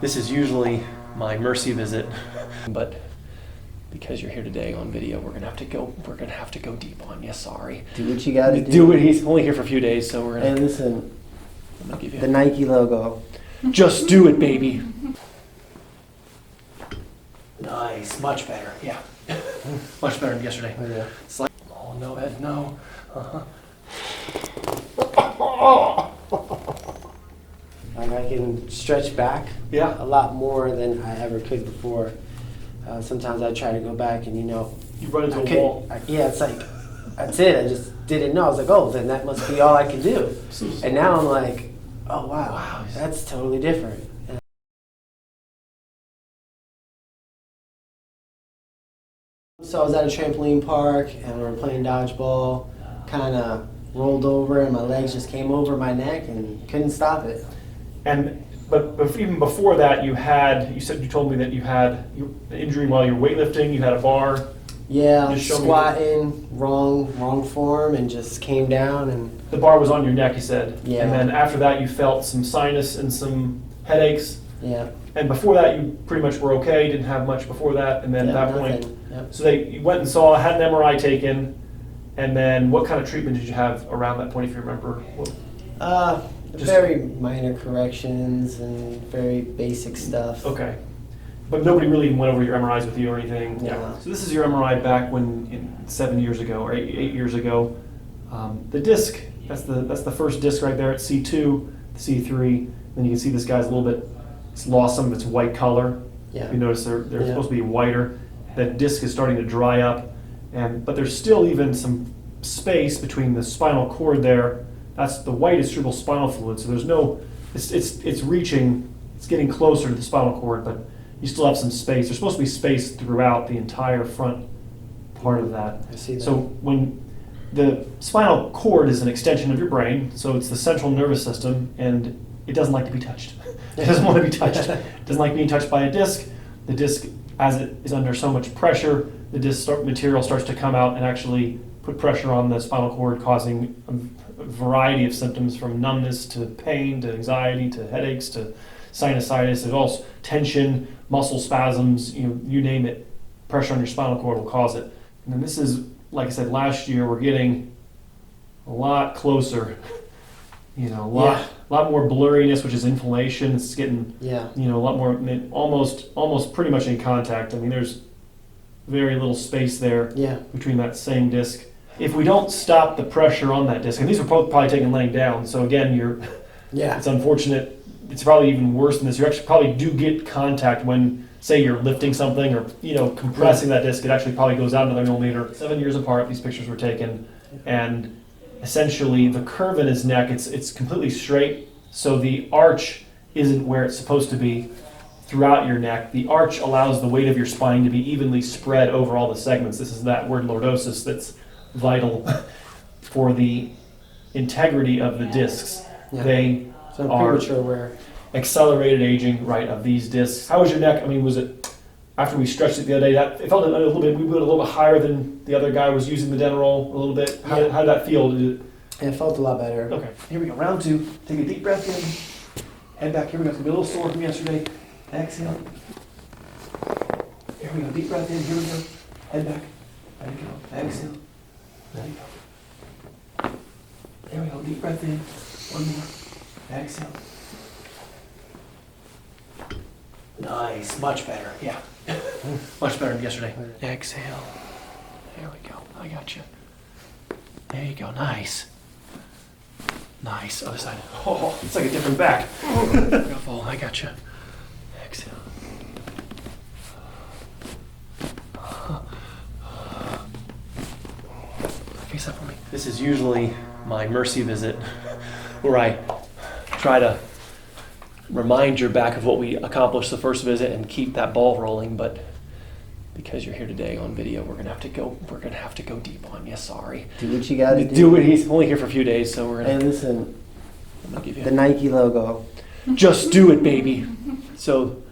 This is usually my mercy visit, but because you're here today on video, we're gonna have to go deep on you. Sorry. Do what you gotta do. Do it. He's only here for a few days, so we're gonna. Hey, listen. I'm gonna give you the Nike logo. Just do it, baby. Nice, much better. Yeah, much better than yesterday. Oh, yeah. It's like, oh no, Ed, no. Like I can stretch back Yeah. a lot more than I ever could before. Sometimes I try to go back and You run into I a couldn't- wall. yeah, it's like, that's it. I just didn't know. I was like, oh, then that must be all I can do. And now I'm like, oh wow, that's totally different. So I was at a trampoline park and we were playing dodgeball, kind of rolled over and my legs just came over my neck and couldn't stop it. But even before that, you told me that you had an injury while you were weightlifting. You had a bar. Yeah, Just show me squatting, wrong form, and just came down and. The bar was on your neck, you said. Yeah. And then after that, you felt some sinus and some headaches. Yeah. And before that, you pretty much were okay. Didn't have much before that. And then Yeah, at that point, nothing. Yep. so you went and had an MRI taken. And then what kind of treatment did you have around that point, if you remember? Just- Very minor corrections and very basic stuff. Okay. But nobody really even went over your MRIs with you or anything? No. So this is your MRI back 7 years ago or 8 years ago. The disc, that's the first disc right there at C2, C3. Then you can see this guy's it's lost some of its white color. Yeah. You notice they're Yeah. supposed to be whiter. That disc is starting to dry up, but there's still even some space between the spinal cord there. That's the white is cerebral spinal fluid, so there's no, it's reaching, it's getting closer to the spinal cord, but you still have some space. There's supposed to be space throughout the entire front part of that. I see that. So when the spinal cord is an extension of your brain, so it's the central nervous system, and it doesn't like to be touched. It doesn't want to be touched. It doesn't like being touched by a disc. The disc, as it is under so much pressure, the disc material starts to come out and actually put pressure on the spinal cord, causing a variety of symptoms from numbness to pain to anxiety to headaches to sinusitis. There's also tension, muscle spasms, you name it. Pressure on your spinal cord will cause it. And then this is, like I said, last year we're getting a lot closer. A lot more blurriness, which is inflammation. It's getting, a lot more, almost pretty much in contact. I mean, there's very little space there between that same disc. If we don't stop the pressure on that disc, and these are probably taken laying down, so again, it's unfortunate. It's probably even worse than this. You actually probably do get contact when, say, you're lifting something or compressing that disc. It actually probably goes out another millimeter. 7 years apart, these pictures were taken, and essentially the curve in his neck, it's completely straight, so the arch isn't where it's supposed to be throughout your neck. The arch allows the weight of your spine to be evenly spread over all the segments. This is that word lordosis that's vital for the integrity of the discs. Yeah. They So are premature wear. accelerated aging, right, of these discs. How was your neck? I mean, was it, after we stretched it the other day, it felt a little bit, we went a little bit higher than the other guy was using the Denerol a little bit. How did that feel? It felt a lot better. Okay, here we go. Round 2. Take a deep breath in. Head back. Here we go. It's going to be a little sore from yesterday. Exhale. Here we go. Deep breath in. Here we go. Head back. There you go. Exhale. There you go. There we go. Deep breath in. One more. Exhale. Nice. Much better. Yeah. Much better than yesterday. Exhale. There we go. I got you. There you go. Nice. Nice. Other side. Oh, it's like a different back. I got you. Exhale. Face up for me. This is usually my mercy visit, where I try to remind your back of what we accomplished the first visit and keep that ball rolling, but because you're here today on video, we're gonna have to go deep on you. Sorry. Do what you gotta do. Do it. He's only here for a few days, so we're gonna. Hey, listen. I'm gonna give you the Nike logo. Just do it, baby. So,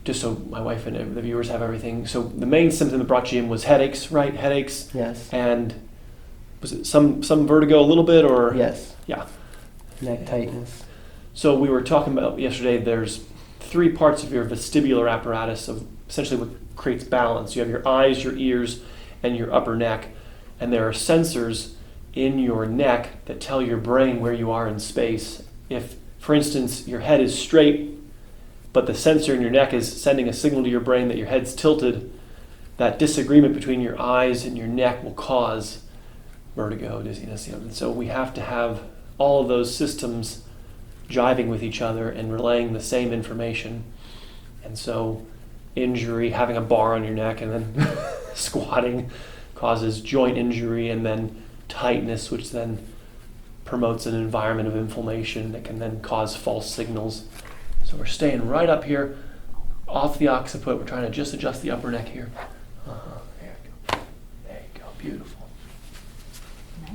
just so my wife and the viewers have everything. So the main symptom that brought you in was headaches, right? Headaches. Yes. And was it some vertigo a little bit, or? Yes. Yeah. Neck tightness. So we were talking about yesterday. There's three parts of your vestibular apparatus of essentially what creates balance. You have your eyes, your ears, and your upper neck. And there are sensors in your neck that tell your brain where you are in space. If, for instance, your head is straight, but the sensor in your neck is sending a signal to your brain that your head's tilted, that disagreement between your eyes and your neck will cause vertigo, dizziness. And so we have to have all of those systems jiving with each other and relaying the same information. And so injury, having a bar on your neck and then squatting causes joint injury, and then tightness, which then promotes an environment of inflammation that can then cause false signals. So we're staying right up here off the occiput. We're trying to just adjust the upper neck here. There you go. There you go. Beautiful. Nice.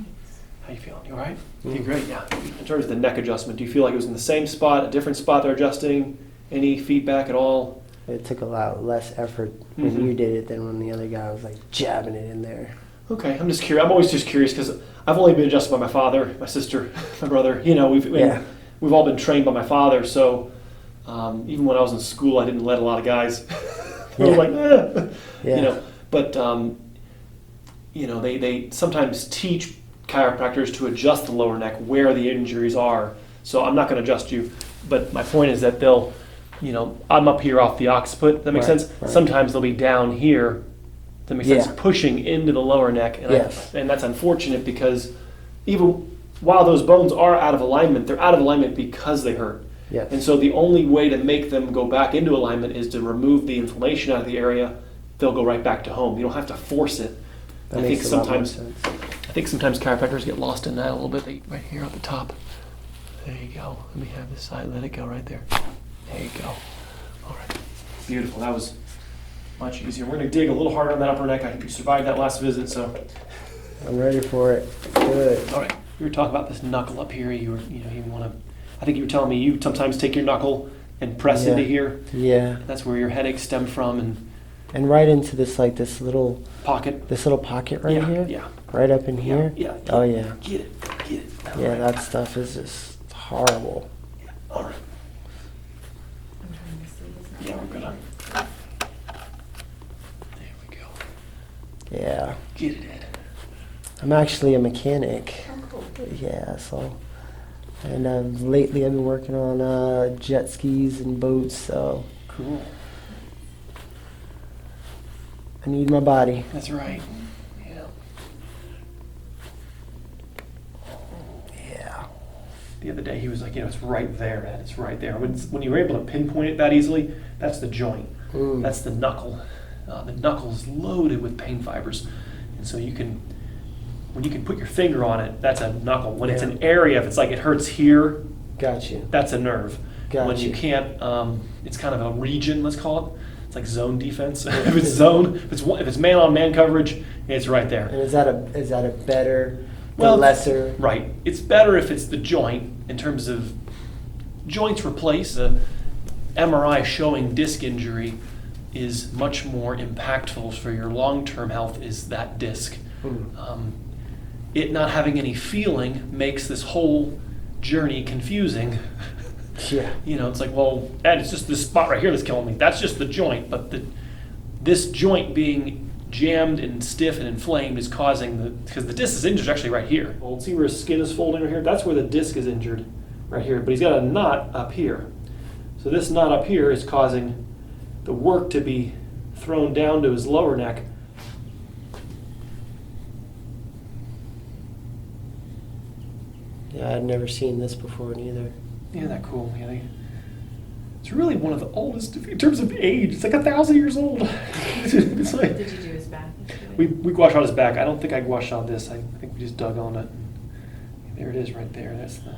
How you feeling? You all right? You great, yeah. In terms of the neck adjustment, do you feel like it was in the same spot, a different spot they're adjusting? Any feedback at all? It took a lot less effort when you did it than when the other guy was like jabbing it in there. Okay, I'm just curious. I'm always just curious because I've only been adjusted by my father, my sister, my brother. You know, we've all been trained by my father. So even when I was in school, I didn't let a lot of guys. They were like, you know. But you know, they sometimes teach chiropractors to adjust the lower neck where the injuries are. So I'm not going to adjust you, but my point is that they'll, you know, I'm up here off the occiput. That makes sense. Right. Sometimes they'll be down here. That makes sense. Pushing into the lower neck, and and that's unfortunate because even while those bones are out of alignment, they're out of alignment because they hurt. Yes. And so the only way to make them go back into alignment is to remove the inflammation out of the area. They'll go right back to home. You don't have to force it. That makes a lot more sense. I think sometimes chiropractors get lost in that a little bit. Right here at the top. There you go. Let me have this side. Let it go right there. There you go. All right. Beautiful. That was much easier. We're going to dig a little harder on that upper neck. I hope you survived that last visit. So I'm ready for it. Good. All right. We were talking about this knuckle up here. You want to. I think you were telling me you sometimes take your knuckle and press into here. Yeah. That's where your headaches stem from, and right into this this little pocket. This little pocket right here. Yeah. Right up in here. Yeah. Oh yeah. Get it. Yeah, right. That stuff is just horrible. Yeah. All right. I'm trying to see this. Yeah, we're good. There we go. Yeah. Get it in. I'm actually a mechanic. Oh, cool. Yeah, so. And lately I've been working on jet skis and boats, so. Cool. I need my body. That's right. Yeah. The other day he was like, it's right there, Ed. It's right there. When you were able to pinpoint it that easily, that's the joint. That's the knuckle. The knuckle is loaded with pain fibers, and so when you can put your finger on it, that's a knuckle. When it's an area, if it's like it hurts here, gotcha. That's a nerve. Gotcha. When you can't, it's kind of a region, let's call it. It's like zone defense. If it's zone, if it's man-on-man coverage, it's right there. And is that a better, lesser? Right. It's better if it's the joint in terms of joints replaced. The MRI showing disc injury is much more impactful for your long-term health is that disc. It not having any feeling makes this whole journey confusing. Yeah. It's like, well, Ed, it's just this spot right here that's killing me. That's just the joint, but this joint being jammed and stiff and inflamed is causing because the disc is injured actually right here. Well, see where his skin is folding right here? That's where the disc is injured right here, but he's got a knot up here. So this knot up here is causing the work to be thrown down to his lower neck. Yeah, I'd never seen this before neither. Isn't that cool? Yeah, it's really one of the oldest in terms of age. It's like 1,000 years old. It's like, Did you do his back? we gouache out his back. I don't think I gouache out this. I think we just dug on it. There it is right there. That's the...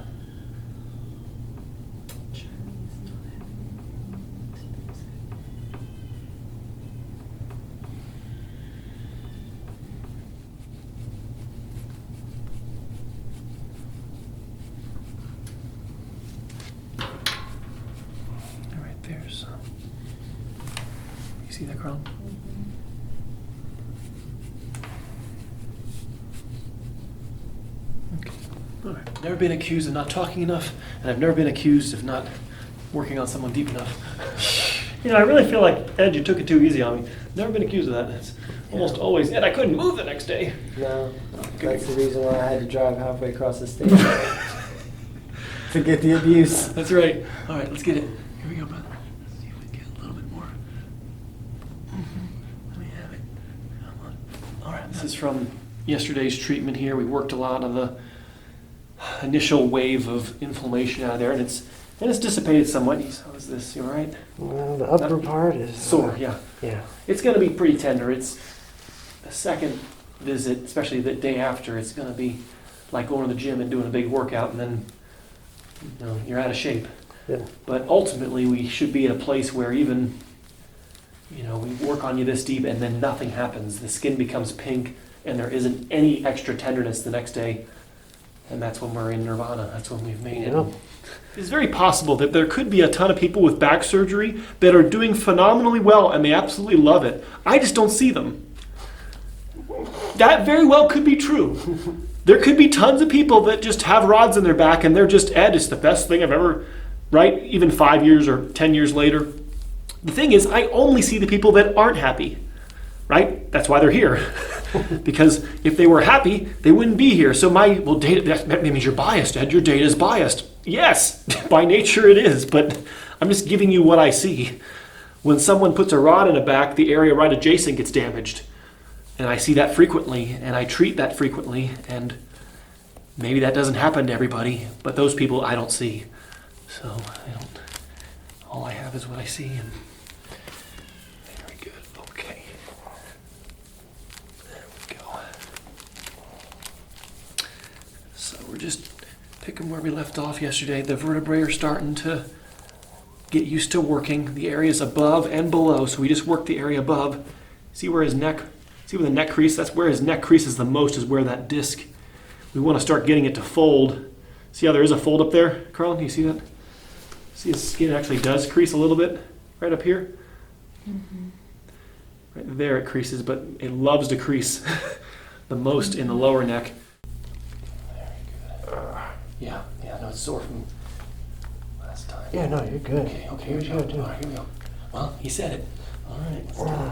See that, Carl? Okay. All right. Never been accused of not talking enough, and I've never been accused of not working on someone deep enough. You know, I really feel like, Ed, you took it too easy on me. Never been accused of that. It's almost always, Ed, I couldn't move the next day. No, that's the reason why I had to drive halfway across the state to get the abuse. That's right. All right, let's get it. Here we go, bud. Let's see if we can get a little bit more. Let me have it. Come on. All right, this is from yesterday's treatment here. We worked a lot of the initial wave of inflammation out of there, and it's dissipated somewhat. How is this? You all right? Well, the upper part is Sore, yeah. Yeah. It's going to be pretty tender. It's the second visit, especially the day after, it's going to be like going to the gym and doing a big workout, and then you're out of shape. Yeah. But ultimately, we should be at a place where even, we work on you this deep and then nothing happens. The skin becomes pink and there isn't any extra tenderness the next day. And that's when we're in nirvana. That's when we've made it. Yeah. It's very possible that there could be a ton of people with back surgery that are doing phenomenally well and they absolutely love it. I just don't see them. That very well could be true. There could be tons of people that just have rods in their back and they're just, Ed, it's the best thing I've ever, right? Even 5 years or 10 years later. The thing is, I only see the people that aren't happy, right? That's why they're here. Because if they were happy, they wouldn't be here. So data, that means you're biased, Ed. Your data is biased. Yes, by nature it is, but I'm just giving you what I see. When someone puts a rod in the back, the area right adjacent gets damaged. And I see that frequently, and I treat that frequently, and maybe that doesn't happen to everybody, but those people I don't see. So all I have is what I see, and very good. Okay. There we go. So we're just picking where we left off yesterday. The vertebrae are starting to get used to working the areas above and below. So we just worked the area above. See where the neck crease? That's where his neck creases the most, is where that disc. We want to start getting it to fold. See how there is a fold up there, Carlin? You see that? See his skin actually does crease a little bit right up here? Mm-hmm. Right there it creases, but it loves to crease the most in the lower neck. Very good. Yeah, no, it's sore from last time. Yeah, no, you're good. Okay, here we go. All right, here we go. Well, he said it. All right, let's do it.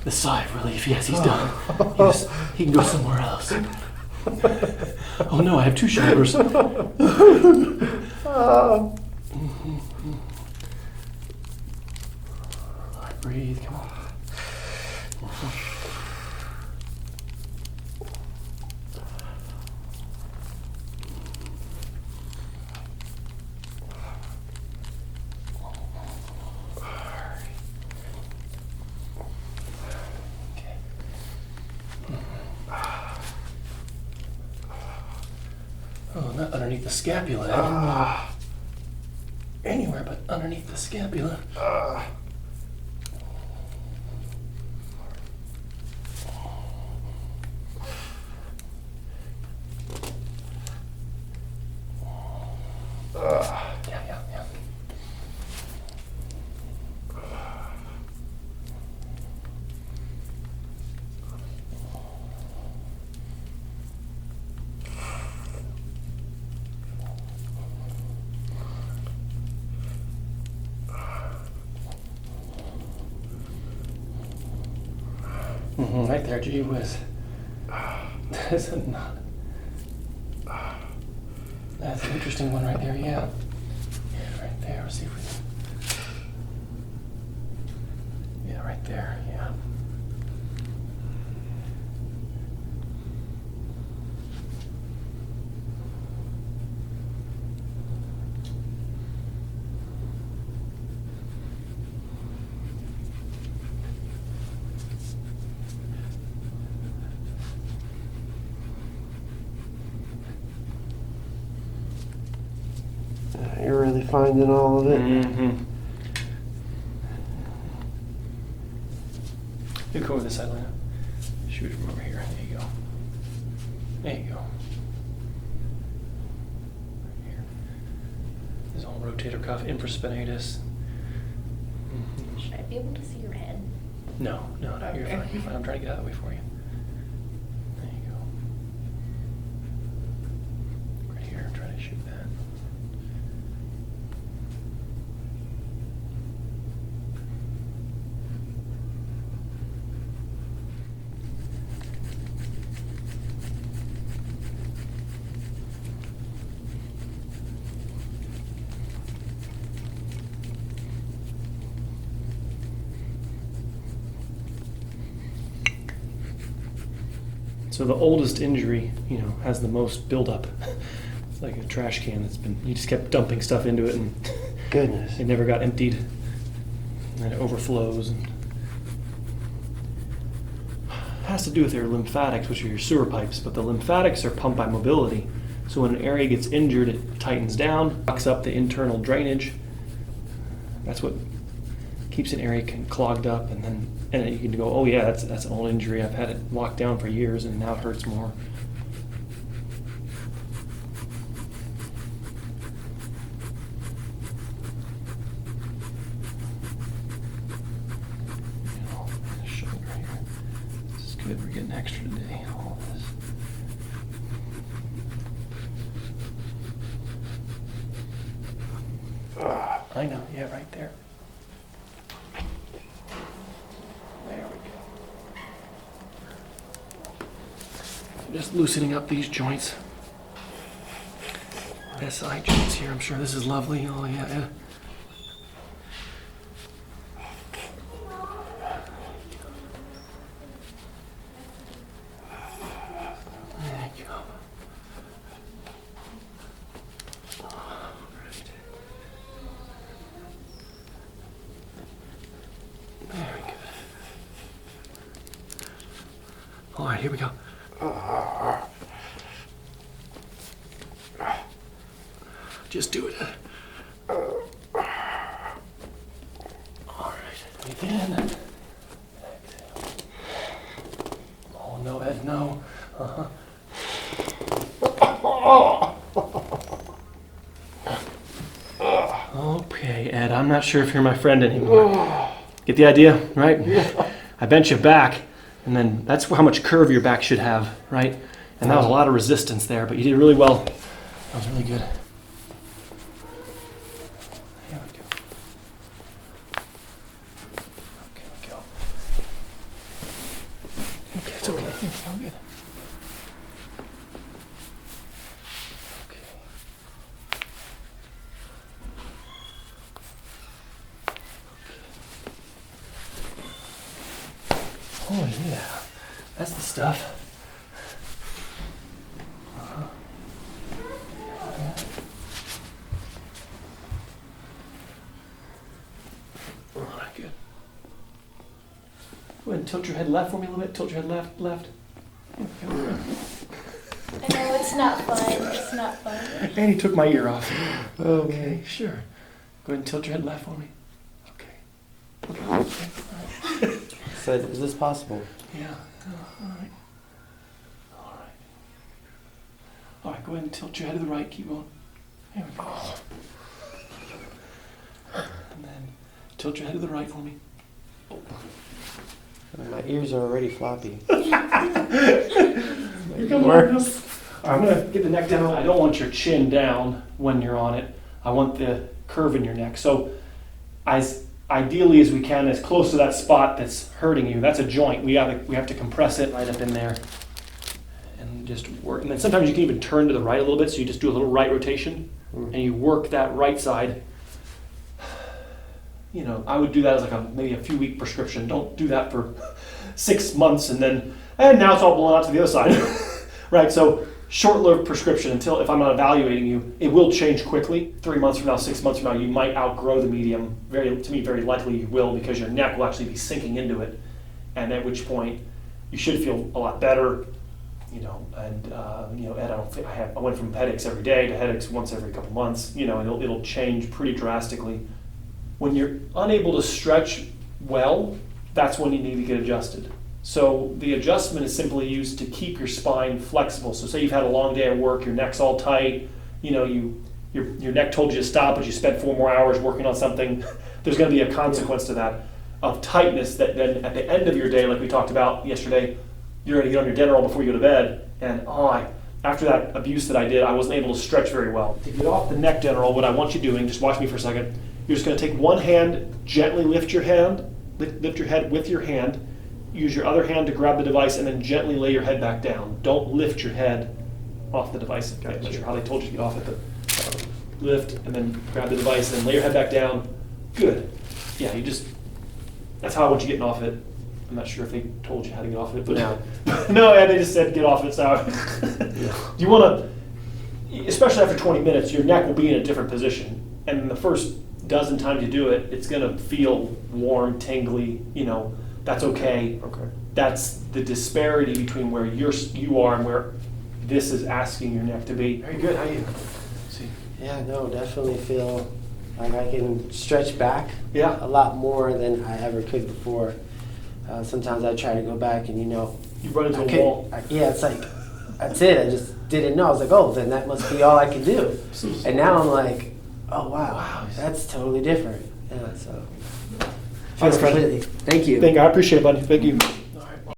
The sigh of relief. Yes, he's done. He can go somewhere else. Oh no, I have two shoulders. All right, breathe. Come on. Oh, not underneath the scapula. Anywhere but underneath the scapula. Yeah. Right there, gee whiz. That's an interesting one right there, yeah. Yeah, right there. Let's see if we can. Yeah, right there, yeah. finding all of it. Mm-hmm. You go over this side, Lena. Shoot from over here. There you go. There you go. Right here. This is all rotator cuff, infraspinatus. Mm-hmm. Should I be able to see your head? No, you're fine. You're fine. I'm trying to get out of the way for you. There you go. Right here. Try to shoot that. So the oldest injury, has the most buildup. It's like a trash can that's you just kept dumping stuff into it and Goodness. it never got emptied. And it overflows. And it has to do with your lymphatics, which are your sewer pipes, but the lymphatics are pumped by mobility. So when an area gets injured, it tightens down, locks up the internal drainage. That's what keeps an area clogged up, and then you can go, oh yeah, that's an old injury. I've had it locked down for years, and now it hurts more. Shoulder here. This is good. We're getting extra today. All of this. I know. Yeah, right there. There we go. Just loosening up these joints. SI joints here. I'm sure this is lovely. Oh yeah. There you go. All right. Very good. All right, here we go. Just do it. All right, breathe in. Exhale. Oh, no, Ed, no. Uh-huh. Okay, Ed, I'm not sure if you're my friend anymore. Get the idea, right? I bent you back, and then that's how much curve your back should have, right? And that was a lot of resistance there, but you did really well. That was really good. There we go. Okay, go. Okay, it's okay. It's all good. Okay. Oh yeah, that's the stuff. All right, good. Go ahead and tilt your head left for me a little bit. Tilt your head left. I know it's not fun. It's not fun. And he took my ear off. Okay, sure. Go ahead and tilt your head left for me. Okay. Okay. All right. So is this possible? Yeah. All right. All right. All right. Go ahead and tilt your head to the right. Keep going. There we go. And then tilt your head to the right for me. Oh. My ears are already floppy. You're coming on. All right, I'm gonna get the neck down. I don't want your chin down when you're on it. I want the curve in your neck. So, as ideally as we can, as close to that spot that's hurting you. That's a joint. We have to compress it right up in there, and just work. And then sometimes you can even turn to the right a little bit. So you just do a little right rotation, and you work that right side. I would do that as maybe a few week prescription. Don't do that for 6 months and now it's all blown out to the other side. Right? So short-lived prescription if I'm not evaluating you, it will change quickly. 3 months from now, 6 months from now, you might outgrow the medium. Very likely you will, because your neck will actually be sinking into it. And at which point you should feel a lot better. and Ed, I went from headaches every day to headaches once every couple months, and it'll change pretty drastically. When you're unable to stretch well, that's when you need to get adjusted. So the adjustment is simply used to keep your spine flexible. So say you've had a long day at work, your neck's all tight, your neck told you to stop, but you spent 4 more hours working on something. There's going to be a consequence to that of tightness that then at the end of your day, like we talked about yesterday, you're going to get on your dinner roll before you go to bed. And after that abuse that I did, I wasn't able to stretch very well. To get off the neck dinner roll, what I want you doing, just watch me for a second. You're just going to take one hand, gently lift your head with your hand. Use your other hand to grab the device and then gently lay your head back down. Don't lift your head off the device. Okay, I'm not sure how they told you to get off it, but lift and then grab the device and then lay your head back down. Good. Yeah, that's how I want you getting off it. I'm not sure if they told you how to get off it, but no, yeah, they just said get off it. So you want to, especially after 20 minutes, your neck will be in a different position. And the first dozen times you do it, it's going to feel warm, tingly, that's okay. Okay. That's the disparity between where you are and where this is asking your neck to be. Very good. How you? See. Yeah, no, definitely feel like I can stretch back Yeah. a lot more than I ever could before. Sometimes I try to go back and You run into I a couldn't- wall. it's like, that's it. I just didn't know. I was like, oh, then that must be all I can do. And now I'm like, oh, wow, that's totally different. Yeah, so. Thanks, Fred. Completely. Thank you. I appreciate it, buddy. Thank you.